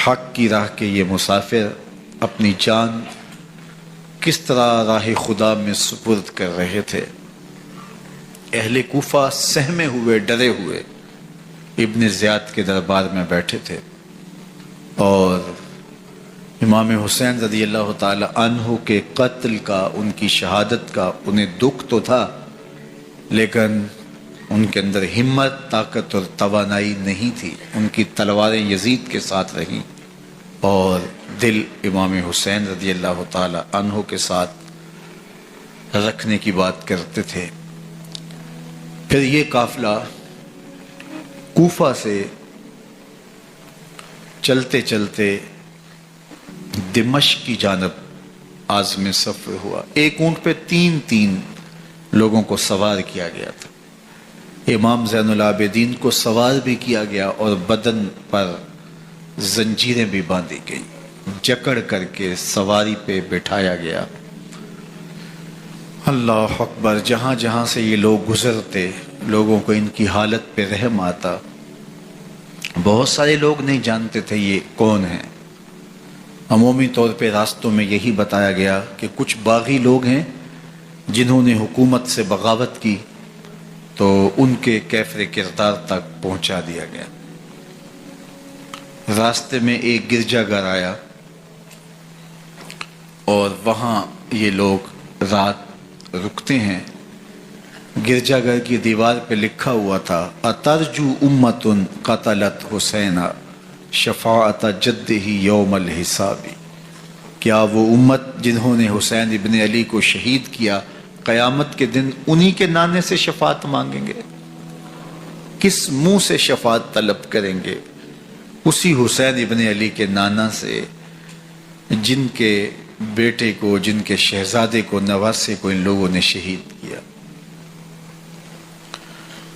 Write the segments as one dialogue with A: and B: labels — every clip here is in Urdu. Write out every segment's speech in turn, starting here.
A: حق کی راہ کے یہ مسافر اپنی جان کس طرح راہ خدا میں سپرد کر رہے تھے۔ اہل کوفہ سہمے ہوئے ڈرے ہوئے ابن زیاد کے دربار میں بیٹھے تھے، اور امام حسین رضی اللہ تعالی عنہ کے قتل کا، ان کی شہادت کا انہیں دکھ تو تھا، لیکن ان کے اندر ہمت، طاقت اور توانائی نہیں تھی۔ ان کی تلواریں یزید کے ساتھ رہیں اور دل امام حسین رضی اللہ تعالی عنہ کے ساتھ رکھنے کی بات کرتے تھے۔ پھر یہ قافلہ کوفہ سے چلتے چلتے دمشق کی جانب عازم سفر ہوا۔ ایک اونٹ پہ تین لوگوں کو سوار کیا گیا تھا۔ امام زین العابدین کو سوار بھی کیا گیا اور بدن پر زنجیریں بھی باندھی گئی، جکڑ کر کے سواری پہ بٹھایا گیا۔ اللہ اکبر! جہاں جہاں سے یہ لوگ گزرتے، لوگوں کو ان کی حالت پہ رحم آتا۔ بہت سارے لوگ نہیں جانتے تھے یہ کون ہیں۔ عمومی طور پہ راستوں میں یہی بتایا گیا کہ کچھ باغی لوگ ہیں جنہوں نے حکومت سے بغاوت کی، تو ان کے کیفر کردار تک پہنچا دیا گیا۔ راستے میں ایک گرجا گھر آیا اور وہاں یہ لوگ رات رکتے ہیں۔ گرجا گھر کی دیوار پہ لکھا ہوا تھا: اترجو امت قتلت حسین شفاعت جدہ یوم الحساب۔ کیا وہ امت جنہوں نے حسین ابن علی کو شہید کیا قیامت کے دن انہی کے نانے سے شفاعت مانگیں گے؟ کس منہ سے شفاعت طلب کریں گے؟ اسی حسین ابن علی کے نانا سے، جن کے بیٹے کو، جن کے شہزادے کو، نواسے کو ان لوگوں نے شہید کیا۔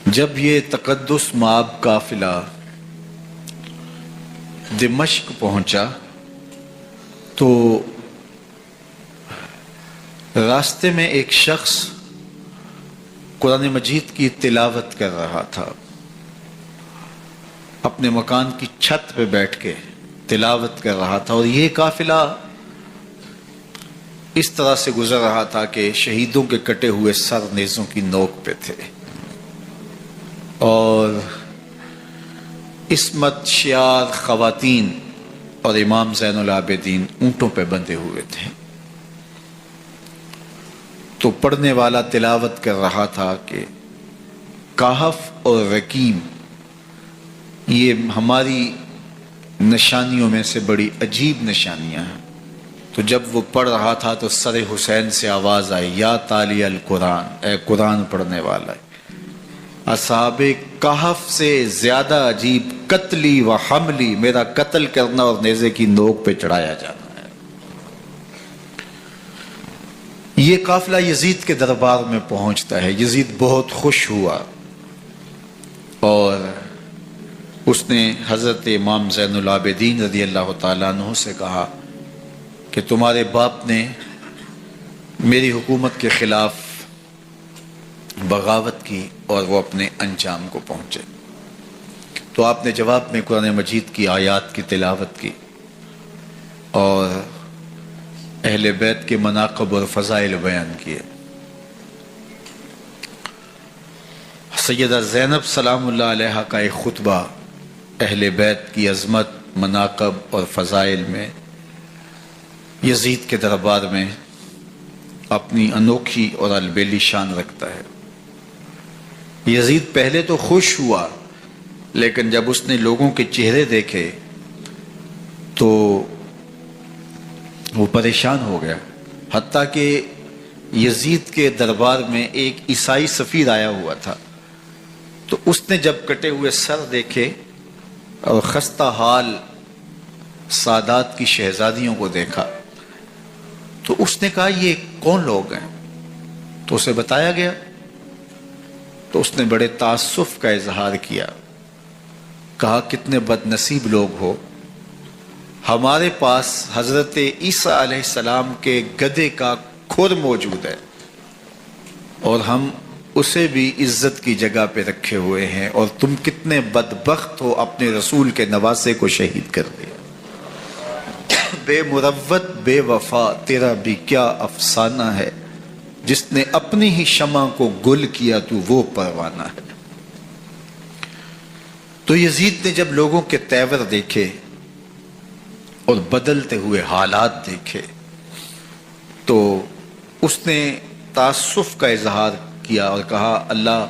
A: جب یہ تقدس مآب قافلہ دمشق پہنچا تو راستے میں ایک شخص قرآن مجید کی تلاوت کر رہا تھا۔ اپنے مکان کی چھت پہ بیٹھ کے تلاوت کر رہا تھا، اور یہ قافلہ اس طرح سے گزر رہا تھا کہ شہیدوں کے کٹے ہوئے سر نیزوں کی نوک پہ تھے، اور عصمت شیار خواتین اور امام زین العابدین اونٹوں پہ بندھے ہوئے تھے۔ تو پڑھنے والا تلاوت کر رہا تھا کہ کہف اور رقیم یہ ہماری نشانیوں میں سے بڑی عجیب نشانیاں ہیں۔ تو جب وہ پڑھ رہا تھا تو سر حسین سے آواز آئی: یا تالی القرآن، اے قرآن پڑھنے والا، اصحاب کہف سے زیادہ عجیب قتلی و حملی، میرا قتل کرنا اور نیزے کی نوک پہ چڑھایا جانا ہے۔ یہ قافلہ یزید کے دربار میں پہنچتا ہے۔ یزید بہت خوش ہوا اور اس نے حضرت امام زین العابدین رضی اللہ تعالیٰ عنہ سے کہا کہ تمہارے باپ نے میری حکومت کے خلاف بغاوت کی اور وہ اپنے انجام کو پہنچے۔ تو آپ نے جواب میں قرآن مجید کی آیات کی تلاوت کی اور اہل بیت کے مناقب اور فضائل بیان کیے۔ سیدہ زینب سلام اللہ علیہا کا ایک خطبہ اہل بیت کی عظمت، مناقب اور فضائل میں یزید کے دربار میں اپنی انوکھی اور البیلی شان رکھتا ہے۔ یزید پہلے تو خوش ہوا، لیکن جب اس نے لوگوں کے چہرے دیکھے تو وہ پریشان ہو گیا۔ حتیٰ کہ یزید کے دربار میں ایک عیسائی سفیر آیا ہوا تھا، تو اس نے جب کٹے ہوئے سر دیکھے اور خستہ حال سادات کی شہزادیوں کو دیکھا تو اس نے کہا یہ کون لوگ ہیں؟ تو اسے بتایا گیا، تو اس نے بڑے تعصف کا اظہار کیا، کہا کتنے بد نصیب لوگ ہو، ہمارے پاس حضرت عیسیٰ علیہ السلام کے گدھے کا کھر موجود ہے اور ہم اسے بھی عزت کی جگہ پہ رکھے ہوئے ہیں، اور تم کتنے بدبخت ہو، اپنے رسول کے نواسے کو شہید کر دیا۔ بے مروت بے وفا تیرا بھی کیا افسانہ ہے، جس نے اپنی ہی شمع کو گل کیا تو وہ پروانہ ہے۔ تو یزید نے جب لوگوں کے تیور دیکھے اور بدلتے ہوئے حالات دیکھے تو اس نے تاسف کا اظہار کیا اور کہا اللہ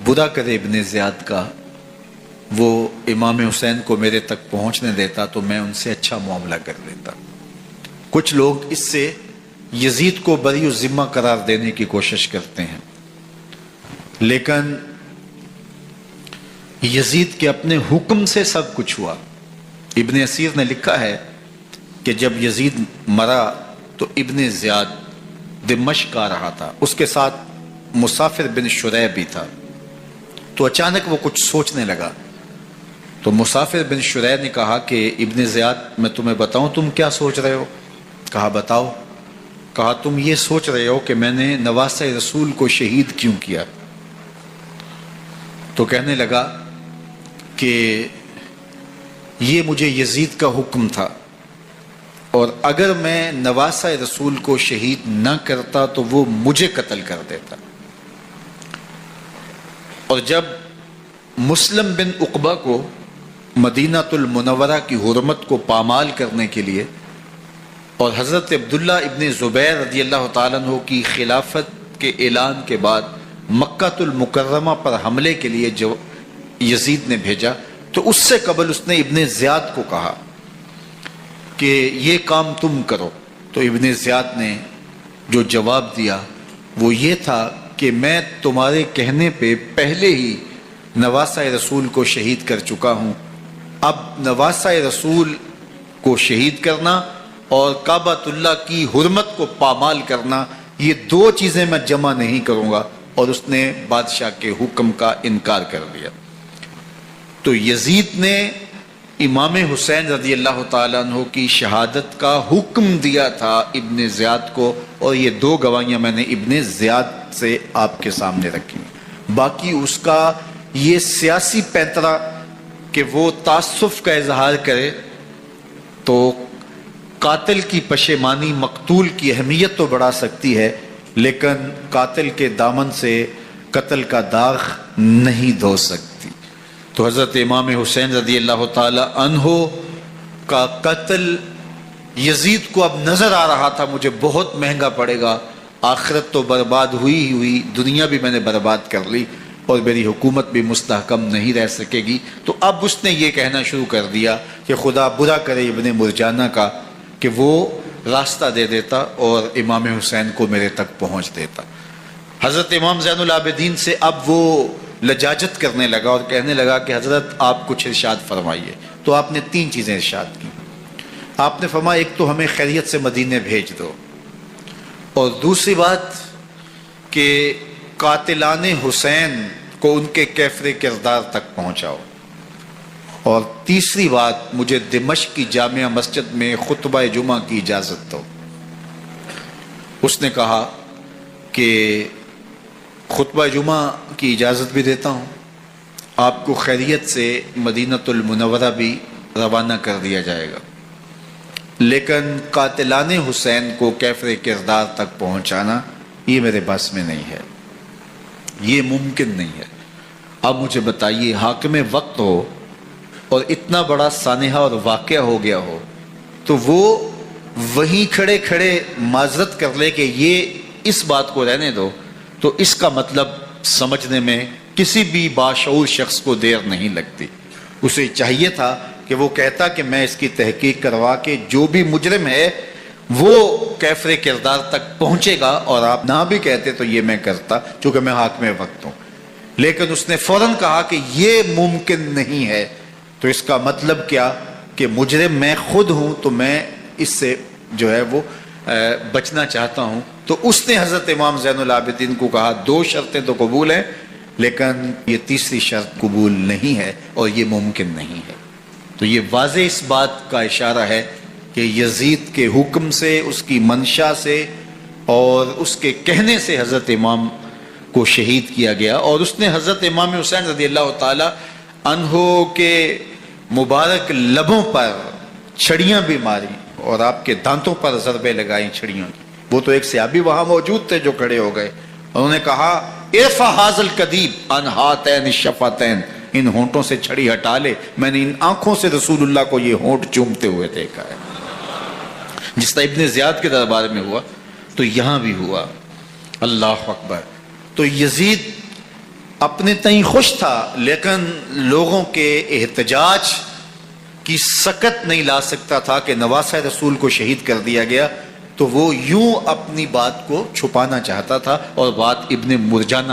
A: برا کرے ابن زیاد کا، وہ امام حسین کو میرے تک پہنچنے دیتا تو میں ان سے اچھا معاملہ کر لیتا۔ کچھ لوگ اس سے یزید کو بری الذمہ قرار دینے کی کوشش کرتے ہیں، لیکن یزید کے اپنے حکم سے سب کچھ ہوا۔ ابن اسیر نے لکھا ہے کہ جب یزید مرا تو ابن زیاد دمشق آ رہا تھا، اس کے ساتھ مسافر بن شریح بھی تھا، تو اچانک وہ کچھ سوچنے لگا۔ تو مسافر بن شریح نے کہا کہ ابن زیاد میں تمہیں بتاؤں تم کیا سوچ رہے ہو؟ کہا بتاؤ۔ کہا تم یہ سوچ رہے ہو کہ میں نے نواسہ رسول کو شہید کیوں کیا؟ تو کہنے لگا کہ یہ مجھے یزید کا حکم تھا، اور اگر میں نواسہ رسول کو شہید نہ کرتا تو وہ مجھے قتل کر دیتا۔ اور جب مسلم بن عقبہ کو مدینہ المنورہ کی حرمت کو پامال کرنے کے لیے اور حضرت عبداللہ ابن زبیر رضی اللہ تعالیٰ عنہ کی خلافت کے اعلان کے بعد مکہ المکرمہ پر حملے کے لیے جو یزید نے بھیجا، تو اس سے قبل اس نے ابن زیاد کو کہا کہ یہ کام تم کرو۔ تو ابن زیاد نے جو جواب دیا وہ یہ تھا کہ میں تمہارے کہنے پہ پہلے ہی نواسہ رسول کو شہید کر چکا ہوں، اب نواسہ رسول کو شہید کرنا اور کعبۃ اللہ کی حرمت کو پامال کرنا، یہ دو چیزیں میں جمع نہیں کروں گا، اور اس نے بادشاہ کے حکم کا انکار کر دیا۔ تو یزید نے امام حسین رضی اللہ تعالیٰ عنہ کی شہادت کا حکم دیا تھا ابن زیاد کو، اور یہ دو گواہیاں میں نے ابن زیاد سے آپ کے سامنے رکھی۔ باقی اس کا یہ سیاسی پینترا کہ وہ تعصب کا اظہار کرے، تو قاتل کی پشیمانی مقتول کی اہمیت تو بڑھا سکتی ہے، لیکن قاتل کے دامن سے قتل کا داغ نہیں دھو سکتی۔ تو حضرت امام حسین رضی اللہ تعالی عنہ کا قتل یزید کو اب نظر آ رہا تھا مجھے بہت مہنگا پڑے گا، آخرت تو برباد ہوئی ہی ہوئی، دنیا بھی میں نے برباد کر لی اور میری حکومت بھی مستحکم نہیں رہ سکے گی۔ تو اب اس نے یہ کہنا شروع کر دیا کہ خدا برا کرے ابن مرجانہ کا کہ وہ راستہ دے دیتا اور امام حسین کو میرے تک پہنچ دیتا۔ حضرت امام زین العابدین سے اب وہ لجاجت کرنے لگا اور کہنے لگا کہ حضرت آپ کچھ ارشاد فرمائیے۔ تو آپ نے تین چیزیں ارشاد کی۔ آپ نے فرمایا ایک تو ہمیں خیریت سے مدینے بھیج دو، اور دوسری بات کہ قاتلان حسین کو ان کے کیفر کردار تک پہنچاؤ، اور تیسری بات مجھے دمشق کی جامعہ مسجد میں خطبہ جمعہ کی اجازت دو۔ اس نے کہا کہ خطبہ جمعہ کی اجازت بھی دیتا ہوں، آپ کو خیریت سے مدینہ المنورہ بھی روانہ کر دیا جائے گا، لیکن قاتلان حسین کو کیفر کردار تک پہنچانا یہ میرے بس میں نہیں ہے، یہ ممکن نہیں ہے۔ اب مجھے بتائیے حاکم وقت ہو اور اتنا بڑا سانحہ اور واقعہ ہو گیا ہو تو وہ وہیں کھڑے کھڑے معذرت کر لے کہ یہ اس بات کو رہنے دو، تو اس کا مطلب سمجھنے میں کسی بھی باشعور شخص کو دیر نہیں لگتی۔ اسے چاہیے تھا کہ وہ کہتا کہ میں اس کی تحقیق کروا کے جو بھی مجرم ہے وہ کیفر کردار تک پہنچے گا، اور آپ نہ بھی کہتے تو یہ میں کرتا چونکہ میں حاکم وقت ہوں۔ لیکن اس نے فوراً کہا کہ یہ ممکن نہیں ہے، تو اس کا مطلب کیا کہ مجرم میں خود ہوں، تو میں اس سے جو ہے وہ بچنا چاہتا ہوں۔ تو اس نے حضرت امام زین العابدین کو کہا دو شرطیں تو قبول ہیں، لیکن یہ تیسری شرط قبول نہیں ہے اور یہ ممکن نہیں ہے۔ تو یہ واضح اس بات کا اشارہ ہے کہ یزید کے حکم سے، اس کی منشا سے اور اس کے کہنے سے حضرت امام کو شہید کیا گیا، اور اس نے حضرت امام حسین رضی اللہ تعالی عنہ کے مبارک لبوں پر چھڑیاں بھی ماری اور آپ کے دانتوں پر ضربیں لگائیں چھڑیوں کی. وہ تو ایک صحابی وہاں موجود تھے جو کھڑے ہو گئے. انہوں نے کہا ارفع ھذا القدیب عن ھاتین الشفتین، ان ہونٹوں سے چھڑی ہٹا لے، میں نے ان آنکھوں سے رسول اللہ کو یہ ہونٹ چومتے ہوئے دیکھا ہے. جس طرح ابن زیاد کے دربار میں ہوا تو یہاں بھی ہوا. اللہ اکبر. تو یزید اپنے تئیں خوش تھا لیکن لوگوں کے احتجاج کی سکت نہیں لا سکتا تھا کہ نواسہ رسول کو شہید کر دیا گیا، تو وہ یوں اپنی بات کو چھپانا چاہتا تھا اور بات ابن مرجانہ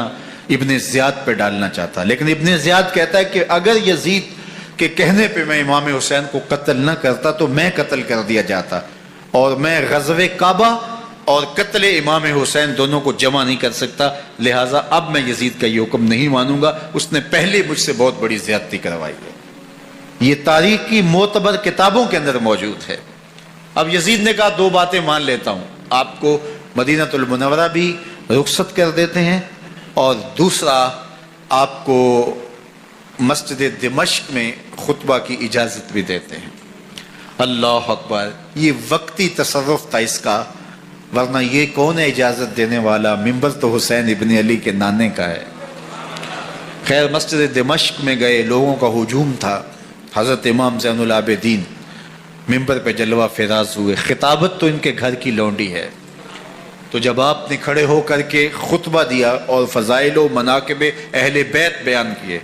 A: ابن زیاد پہ ڈالنا چاہتا. لیکن ابن زیاد کہتا ہے کہ اگر یزید کے کہنے پہ میں امام حسین کو قتل نہ کرتا تو میں قتل کر دیا جاتا، اور میں غزوہ کعبہ اور قتل امام حسین دونوں کو جمع نہیں کر سکتا، لہٰذا اب میں یزید کا یہ حکم نہیں مانوں گا، اس نے پہلے مجھ سے بہت بڑی زیادتی کروائی ہے. یہ تاریخ کی معتبر کتابوں کے اندر موجود ہے. اب یزید نے کہا دو باتیں مان لیتا ہوں، آپ کو مدینہ المنورہ بھی رخصت کر دیتے ہیں اور دوسرا آپ کو مسجد دمشق میں خطبہ کی اجازت بھی دیتے ہیں. اللہ اکبر. یہ وقتی تصرف تھا اس کا، ورنہ یہ کون ہے اجازت دینے والا؟ ممبر تو حسین ابن علی کے نانے کا ہے. خیر مسجد دمشق میں گئے، لوگوں کا ہجوم تھا. حضرت امام زین العابدین ممبر پہ جلوہ فراز ہوئے. خطابت تو ان کے گھر کی لونڈی ہے. تو جب آپ نے کھڑے ہو کر کے خطبہ دیا اور فضائل و مناقب اہل بیت بیان کیے،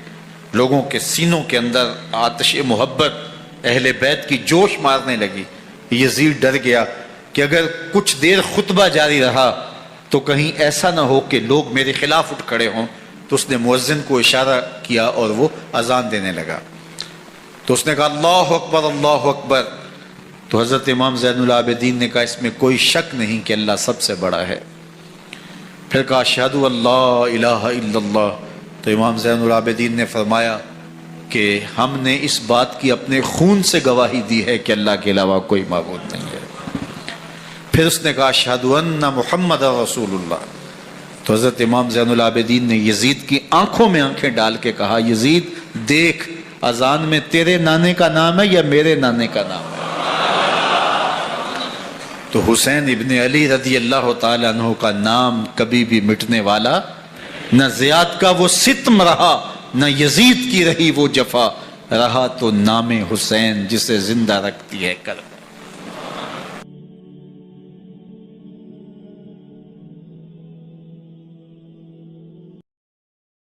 A: لوگوں کے سینوں کے اندر آتش محبت اہل بیت کی جوش مارنے لگی. یزید ڈر گیا کہ اگر کچھ دیر خطبہ جاری رہا تو کہیں ایسا نہ ہو کہ لوگ میرے خلاف اٹھ کھڑے ہوں. تو اس نے مؤذن کو اشارہ کیا اور وہ اذان دینے لگا. تو اس نے کہا اللہ اکبر اللہ اکبر. تو حضرت امام زین العابدین نے کہا اس میں کوئی شک نہیں کہ اللہ سب سے بڑا ہے. پھر کہا اشہد اللہ الہ الا اللہ. تو امام زین العابدین نے فرمایا کہ ہم نے اس بات کی اپنے خون سے گواہی دی ہے کہ اللہ کے علاوہ کوئی معبود نہیں ہے. پھر اس نے کہا اشہد ان محمد رسول اللہ. تو حضرت امام زین العابدین نے یزید کی آنکھوں میں آنکھیں ڈال کے کہا یزید دیکھ، اذان میں تیرے نانے کا نام ہے یا میرے نانے کا نام ہے؟ تو حسین ابن علی رضی اللہ تعالیٰ عنہ کا نام کبھی بھی مٹنے والا نہ زیاد کا وہ ستم رہا نہ یزید کی رہی وہ جفا، رہا تو نام حسین جسے زندہ رکھتی ہے کرم.